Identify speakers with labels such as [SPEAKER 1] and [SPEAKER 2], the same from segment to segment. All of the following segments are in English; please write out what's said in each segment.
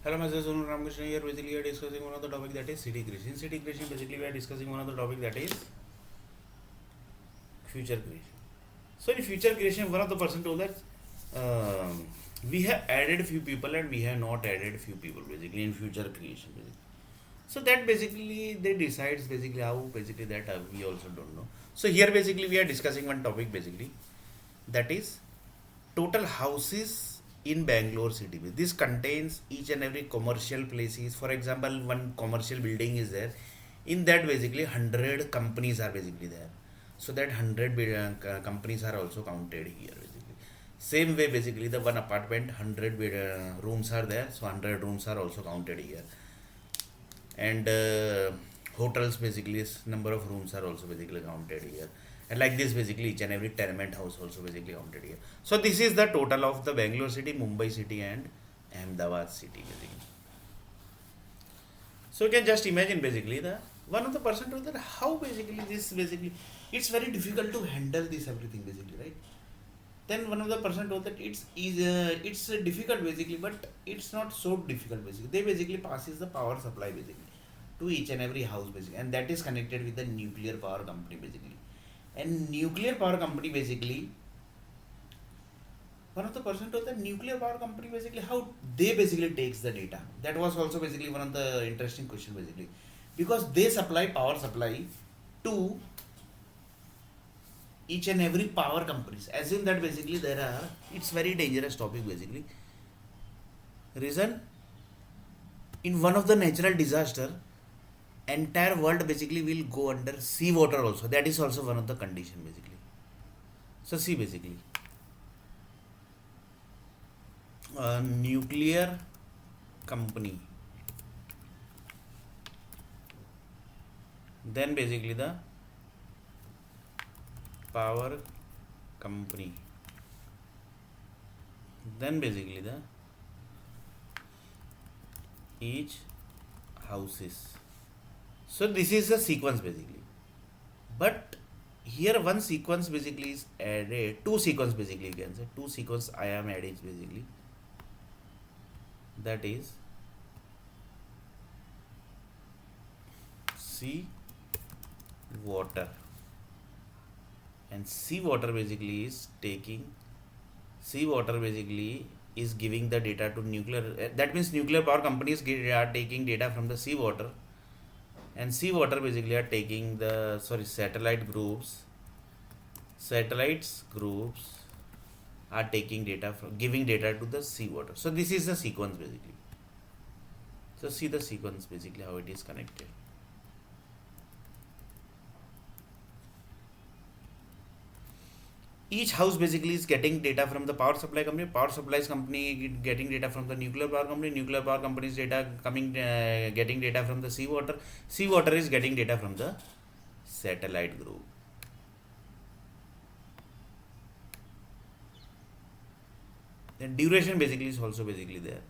[SPEAKER 1] Hello, Mr. Sonu Ramakrishna here. Basically, we are discussing one of the topic that is city creation. In city creation, basically, we are discussing one of the topic that is future creation. So, in future creation, one of the person told that we have added few people and we have not added few people basically in future creation. Basically. So that basically they decides basically how basically that we also don't know. So here basically we are discussing one topic basically that is total houses in Bangalore city. This contains each and every commercial places. For example, one commercial building is there. In that basically 100 companies are basically there. So that 100 companies are also counted here basically. Same way basically the one apartment 100 rooms are there. So 100 rooms are also counted here. And hotels basically is number of rooms are also basically counted here, and like this basically each and every tenement house also basically counted here. So this is the total of the Bangalore city, Mumbai city and Ahmedabad city basically. So you can just imagine basically the one of the person told that how basically this basically it's very difficult to handle this everything basically, right? Then one of the person told that it's difficult basically, but it's not so difficult basically. They basically passes the power supply basically to each and every house basically, and that is connected with the nuclear power company basically. And nuclear power company basically, one of the person told that nuclear power company basically how they basically takes the data. That was also basically one of the interesting question basically, because they supply power supply to each and every power companies. Assume that basically there are, it's very dangerous topic basically. Reason, in one of the natural disaster, entire world basically will go under sea water also. That is also one of the condition basically. So see basically, a nuclear company, then basically the power company, then basically the each houses. So this is the sequence basically. But here one sequence basically is added, two sequence basically you can say, two sequence I am adding basically. That is sea water, and sea water basically is taking, sea water basically is giving the data to nuclear, that means nuclear power companies are taking data from the sea water, and sea water basically are taking the satellites groups are taking data from, giving data to the sea water. So this is the sequence basically. So see the sequence basically how it is connected. Each house basically is getting data from the power supply company, power supplies company getting data from the nuclear power company's data coming, getting data from the sea water is getting data from the satellite group. Then duration basically is also basically there.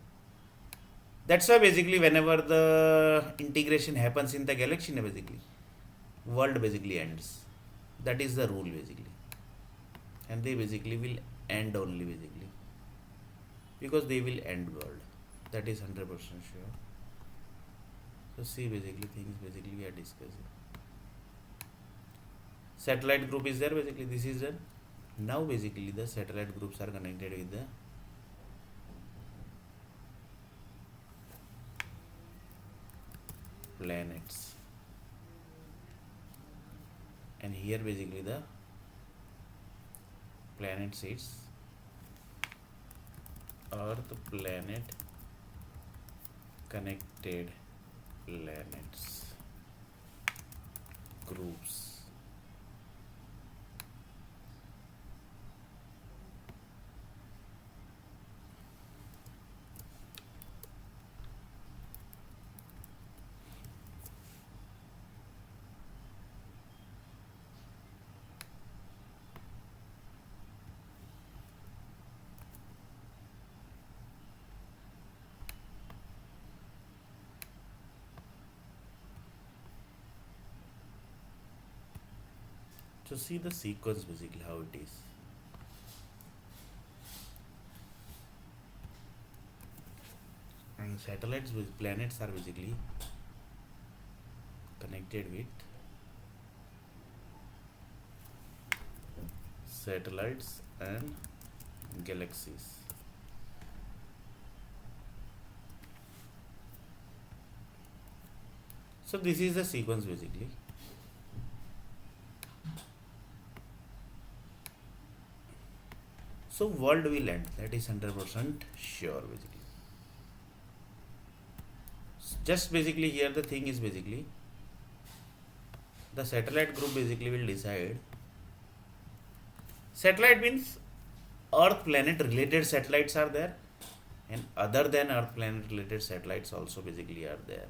[SPEAKER 1] That's why basically whenever the integration happens in the galaxy basically, world basically ends. That is the rule basically, and they basically will end only basically, because they will end world. That is 100% sure. So see basically things basically we are discussing. Satellite group is there basically, this is done. Now basically the satellite groups are connected with the planets, and here basically the planet sits Earth, planet, connected planets, groups. So see the sequence basically how it is. And satellites with planets are basically connected with satellites and galaxies. So this is the sequence basically. So world will end, that is 100% sure basically. Just basically here the thing is basically the satellite group basically will decide. Satellite means Earth planet related satellites are there, and other than Earth planet related satellites also basically are there.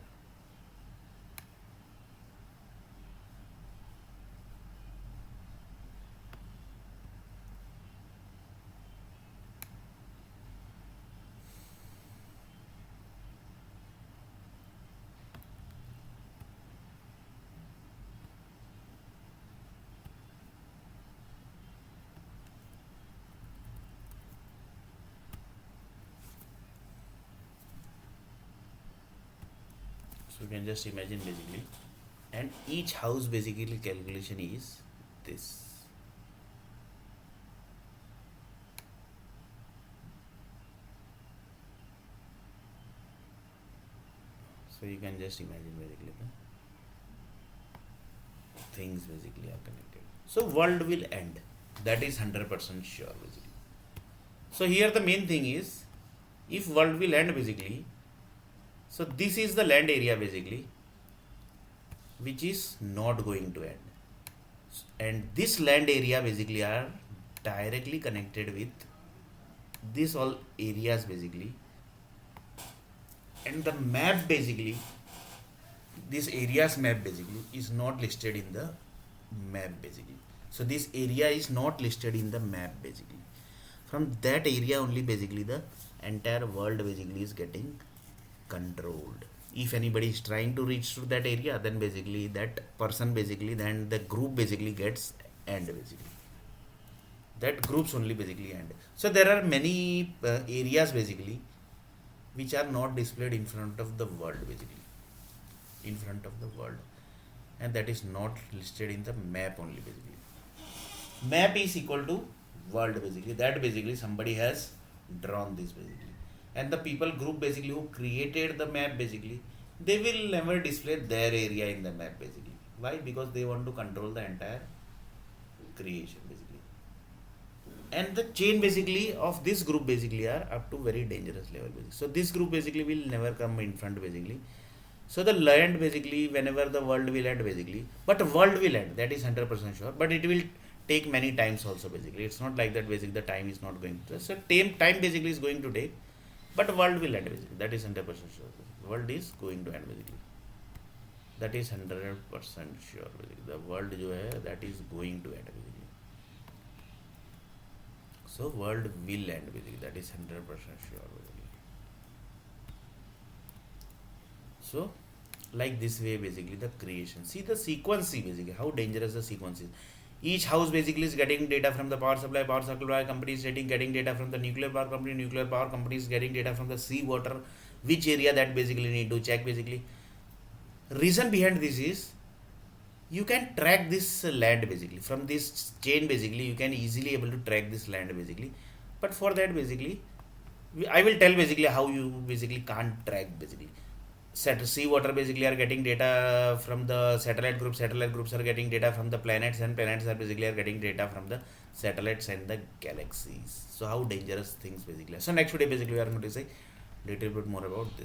[SPEAKER 1] So you can just imagine basically, and each house basically calculation is this. So you can just imagine basically the things basically are connected. So world will end, that is 100% sure basically. So here the main thing is, if world will end basically, so this is the land area basically which is not going to end, and this land area basically are directly connected with this all areas basically, and the map basically, this areas map basically is not listed in the map basically. So this area is not listed in the map basically. From that area only basically the entire world basically is getting controlled. If anybody is trying to reach to that area, then basically that person basically, then the group basically gets end basically. That groups only basically end. So there are many areas basically which are not displayed in front of the world basically, in front of the world, and that is not listed in the map only basically. Map is equal to world basically, that basically somebody has drawn this basically, and the people group basically who created the map basically, they will never display their area in the map basically. Why? Because they want to control the entire creation basically, and the chain basically of this group basically are up to very dangerous level basically. So this group basically will never come in front basically. So the land basically, whenever the world will end basically, but world will end, that is 100% sure, but it will take many times also basically. It's not like that basically the time is not going to, so time basically is going to take, but world will end basically, that is 100% sure. World is going to end basically, that is 100% sure basically. The world जो है that is going to end basically. So world will end basically, that is 100% sure basically. So like this way basically the creation. See the sequence basically, how dangerous the sequence is. Each house basically is getting data from the power supply company is getting data from the nuclear power company is getting data from the sea water, which area that basically need to check basically. Reason behind this is, you can track this land basically from this chain basically, you can easily able to track this land basically, but for that basically I will tell basically how you basically can't track basically. Sea water basically are getting data from the satellite groups are getting data from the planets, and planets are basically are getting data from the satellites and the galaxies. So how dangerous things basically are. So next video basically we are going to say little bit more about this.